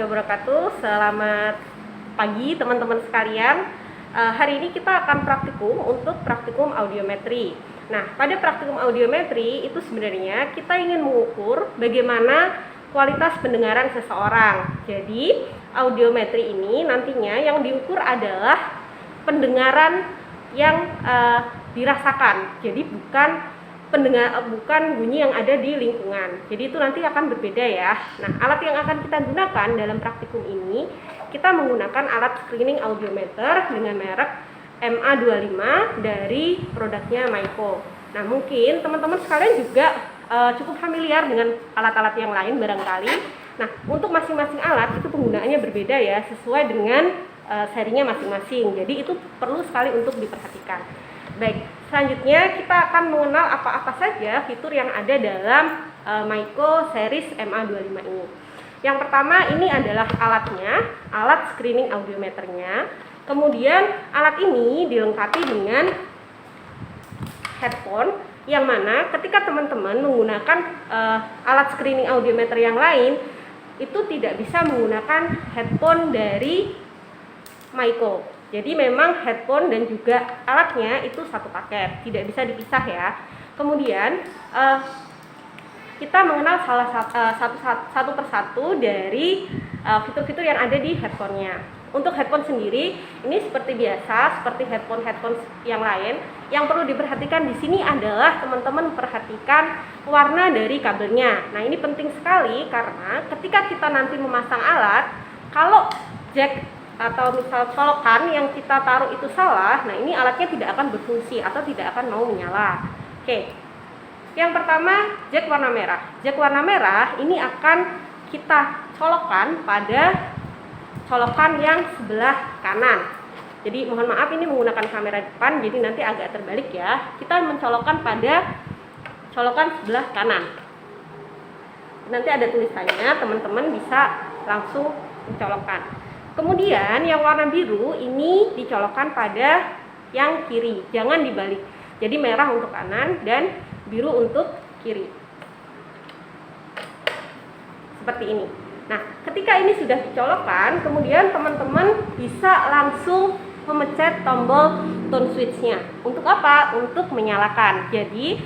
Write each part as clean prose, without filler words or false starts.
wabarakatuh. Selamat pagi teman-teman sekalian. Hari ini kita akan praktikum untuk praktikum audiometri. Nah, pada praktikum audiometri itu sebenarnya kita ingin mengukur bagaimana kualitas pendengaran seseorang. Jadi, audiometri ini nantinya yang diukur adalah pendengaran yang dirasakan. Jadi bukan bunyi yang ada di lingkungan. Jadi itu nanti akan berbeda ya. Nah, alat yang akan kita gunakan dalam praktikum ini, kita menggunakan alat screening audiometer dengan merek MA25 dari produknya Maiko. Nah, mungkin teman-teman sekalian juga cukup familiar dengan alat-alat yang lain barangkali. Nah, untuk masing-masing alat itu penggunaannya berbeda ya, sesuai dengan serinya masing-masing. Jadi itu perlu sekali untuk diperhatikan. Baik, selanjutnya kita akan mengenal apa-apa saja fitur yang ada dalam Maiko series MA25 ini. Yang pertama ini adalah alatnya, alat screening audiometernya. Kemudian alat ini dilengkapi dengan headphone, yang mana ketika teman-teman menggunakan alat screening audiometer yang lain, itu tidak bisa menggunakan headphone dari Maiko. Jadi memang headphone dan juga alatnya itu satu paket, tidak bisa dipisah ya. Kemudian kita mengenal satu persatu dari fitur-fitur yang ada di headphone-nya. Untuk headphone sendiri, ini seperti biasa, seperti headphone yang lain. Yang perlu diperhatikan di sini adalah teman-teman perhatikan warna dari kabelnya. Nah, ini penting sekali karena ketika kita nanti memasang alat, kalau jack atau misal colokan yang kita taruh itu salah, nah ini alatnya tidak akan berfungsi atau tidak akan mau menyala. Oke. Yang pertama, jack warna merah. Jack warna merah ini akan kita colokkan pada colokan yang sebelah kanan. Jadi mohon maaf ini menggunakan kamera depan, jadi nanti agak terbalik ya. Kita mencolokkan pada colokan sebelah kanan. Nanti ada tulisannya, teman-teman bisa langsung mencolokkan. Kemudian yang warna biru ini dicolokkan pada yang kiri, jangan dibalik. Jadi merah untuk kanan dan biru untuk kiri. Seperti ini. Nah, ketika ini sudah dicolokkan, kemudian teman-teman bisa langsung memencet tombol tone switch-nya. Untuk apa? Untuk menyalakan. Jadi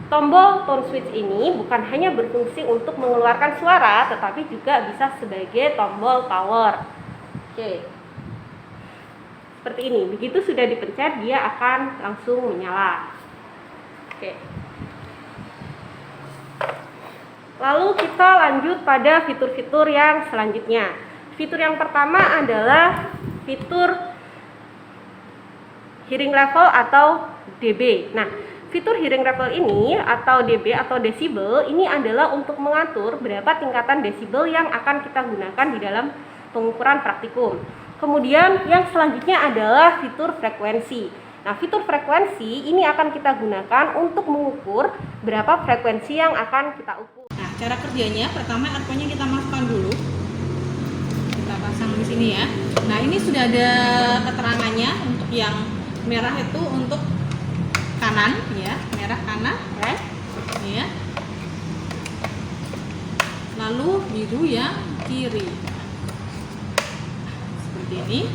tombol tone switch ini bukan hanya berfungsi untuk mengeluarkan suara, tetapi juga bisa sebagai tombol power. Oke, seperti ini. Begitu sudah dipencet, dia akan langsung menyala. Oke. Lalu kita lanjut pada fitur-fitur yang selanjutnya. Fitur yang pertama adalah fitur hearing level atau dB. Nah, fitur hearing level ini atau dB atau desibel ini adalah untuk mengatur berapa tingkatan desibel yang akan kita gunakan di dalam pengukuran praktikum. Kemudian yang selanjutnya adalah fitur frekuensi. Nah, fitur frekuensi ini akan kita gunakan untuk mengukur berapa frekuensi yang akan kita ukur. Nah, cara kerjanya pertama earphone-nya kita masukkan dulu. Kita pasang di sini ya. Nah, ini sudah ada keterangannya untuk yang merah itu untuk kanan ya, merah kanan, right? Ya. Lalu biru yang kiri. Ini,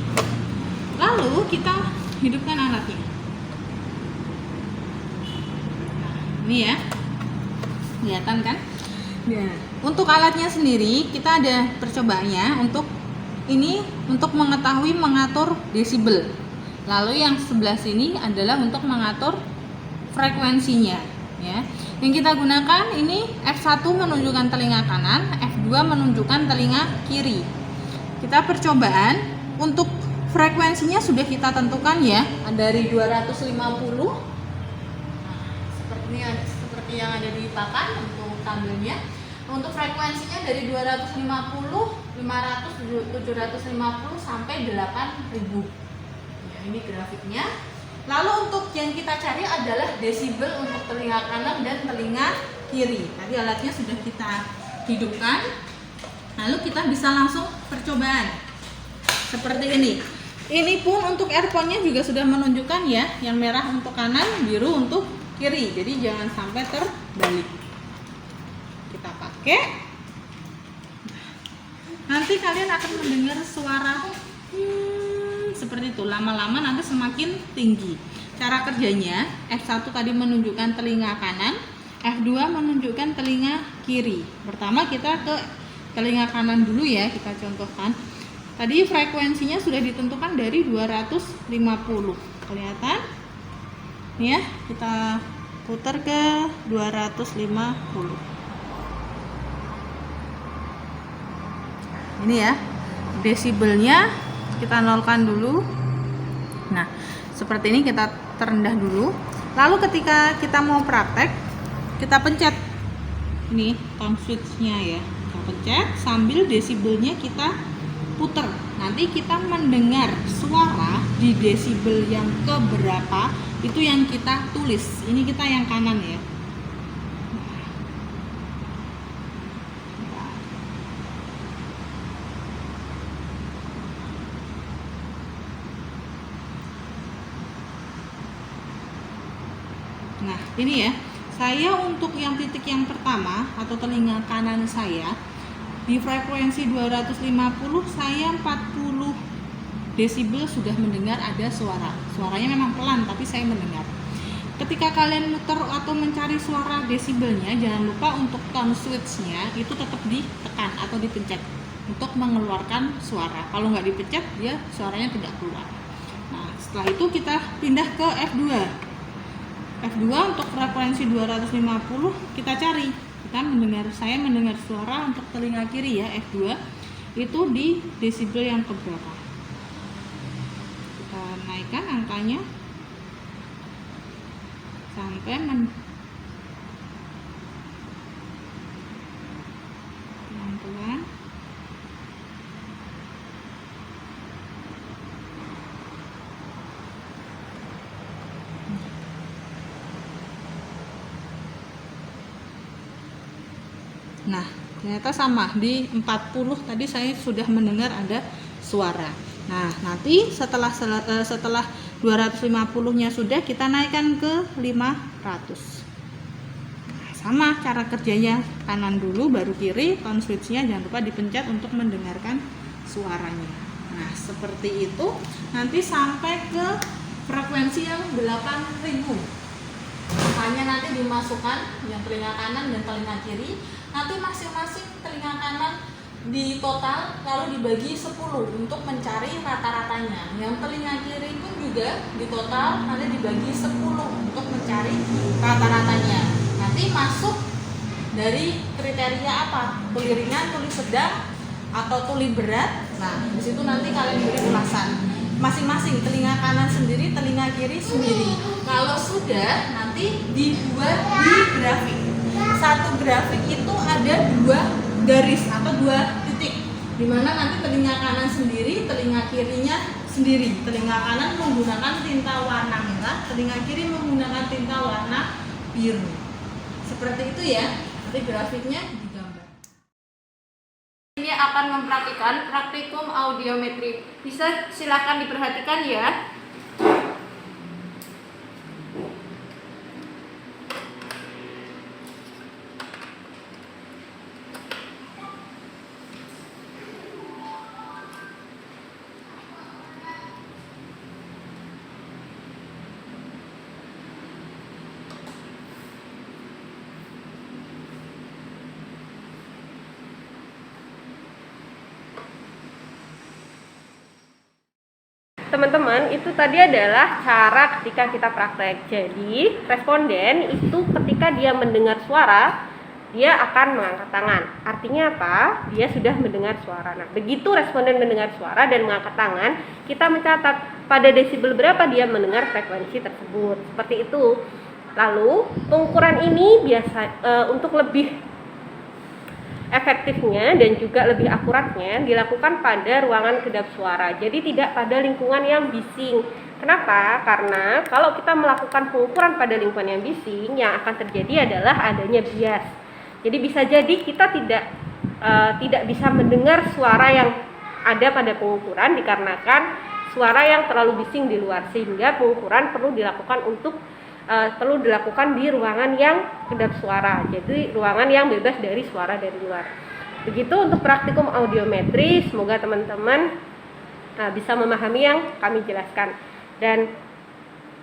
lalu kita hidupkan alatnya. Nah, ini ya, kelihatan kan? Nah, untuk alatnya sendiri kita ada percobaannya. Untuk ini untuk mengetahui mengatur desibel. Lalu yang sebelah sini adalah untuk mengatur frekuensinya. Ya, yang kita gunakan ini F1 menunjukkan telinga kanan, F2 menunjukkan telinga kiri. Kita percobaan. Untuk frekuensinya sudah kita tentukan ya, dari 250 seperti yang ada di papan untuk kabelnya. Untuk frekuensinya dari 250, 500, 750 sampai 8000. Ya, ini grafiknya. Lalu untuk yang kita cari adalah desibel untuk telinga kanan dan telinga kiri. Tadi alatnya sudah kita hidupkan. Lalu kita bisa langsung percobaan. Seperti ini. Ini pun untuk earphone-nya juga sudah menunjukkan ya, yang merah untuk kanan, biru untuk kiri. Jadi jangan sampai terbalik. Kita pakai. nanti kalian akan mendengar suara seperti itu. Lama-lama nanti semakin tinggi. Cara kerjanya, F1 tadi menunjukkan telinga kanan, F2 menunjukkan telinga kiri. Pertama kita ke telinga kanan dulu ya, kita contohkan. Tadi frekuensinya sudah ditentukan dari 250. Kelihatan? Nih ya, kita putar ke 250. Ini ya, desibelnya kita nolkan dulu. Nah, seperti ini kita terendah dulu. Lalu ketika kita mau praktek, kita pencet ini tone switch-nya ya. Kita pencet sambil desibelnya kita puter. Nanti kita mendengar suara di desibel yang keberapa, itu yang kita tulis. Ini kita yang kanan ya. Nah, ini ya. Saya untuk yang titik yang pertama atau telinga kanan saya di frekuensi 250, saya 40 desibel sudah mendengar ada suara. Suaranya memang pelan tapi saya mendengar. Ketika kalian muter atau mencari suara desibelnya, jangan lupa untuk tone switch-nya itu tetap ditekan atau dipencet untuk mengeluarkan suara. Kalau nggak dipencet, dia suaranya tidak keluar. Nah, setelah itu kita pindah ke F2. F2 untuk frekuensi 250 kita cari. Saya mendengar suara untuk telinga kiri ya, F2 itu di desibel yang keberapa. Kita naikkan angkanya sampai pelan-pelan. Nah, ternyata sama di 40 tadi saya sudah mendengar ada suara. Nah, nanti setelah 250-nya sudah, kita naikkan ke 500. Nah, sama cara kerjanya, kanan dulu baru kiri, tone switch-nya jangan lupa dipencet untuk mendengarkan suaranya. Nah, seperti itu. Nanti sampai ke frekuensi yang 8000. Makanya nanti dimasukkan yang telinga kanan dan telinga kiri. Nanti masing-masing telinga kanan di total lalu dibagi 10 untuk mencari rata-ratanya. Yang telinga kiri pun juga di total nanti dibagi 10 untuk mencari rata-ratanya. Nanti masuk dari kriteria apa? Tuli ringan, tuli sedang, atau tuli berat. Nah, di situ nanti kalian beri ulasan. Masing-masing telinga kanan sendiri, telinga kiri sendiri. Kalau sudah, nanti dibuat di grafik. Satu grafik itu ada 2 garis atau 2 titik, dimana nanti telinga kanan sendiri, telinga kirinya sendiri. Telinga kanan menggunakan tinta warna merah, telinga kiri menggunakan tinta warna biru. Seperti itu ya. Nanti grafiknya digambar. Ini akan mempraktikkan praktikum audiometri. Bisa silakan diperhatikan ya. Teman-teman, itu tadi adalah cara ketika kita praktek. Jadi, responden itu ketika dia mendengar suara, dia akan mengangkat tangan. Artinya apa? Dia sudah mendengar suara. Nah, begitu responden mendengar suara dan mengangkat tangan, kita mencatat pada desibel berapa dia mendengar frekuensi tersebut. Seperti itu. Lalu, pengukuran ini biasa untuk lebih efektifnya dan juga lebih akuratnya dilakukan pada ruangan kedap suara. Jadi tidak pada lingkungan yang bising. Kenapa? Karena kalau kita melakukan pengukuran pada lingkungan yang bising, yang akan terjadi adalah adanya bias. Jadi bisa jadi kita tidak bisa mendengar suara yang ada pada pengukuran dikarenakan suara yang terlalu bising di luar, sehingga pengukuran perlu dilakukan di ruangan yang kedap suara. Jadi ruangan yang bebas dari suara dari luar. Begitu untuk praktikum audiometri, semoga teman-teman bisa memahami yang kami jelaskan. Dan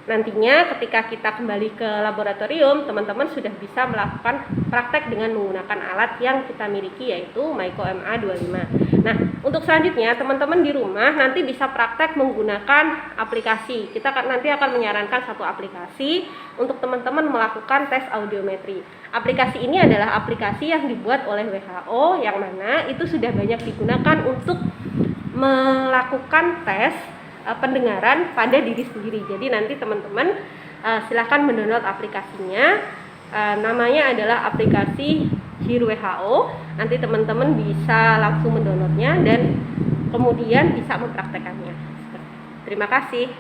nantinya ketika kita kembali ke laboratorium, teman-teman sudah bisa melakukan praktek dengan menggunakan alat yang kita miliki, yaitu Maiko MA25. Nah, untuk selanjutnya teman-teman di rumah nanti bisa praktek menggunakan aplikasi. Kita nanti akan menyarankan satu aplikasi untuk teman-teman melakukan tes audiometri. Aplikasi ini adalah aplikasi yang dibuat oleh WHO, yang mana itu sudah banyak digunakan untuk melakukan tes pendengaran pada diri sendiri. Jadi nanti teman-teman silahkan mendownload aplikasinya. Namanya adalah aplikasi Hear WHO. Nanti teman-teman bisa langsung mendownloadnya dan kemudian bisa mempraktekannya. Terima kasih.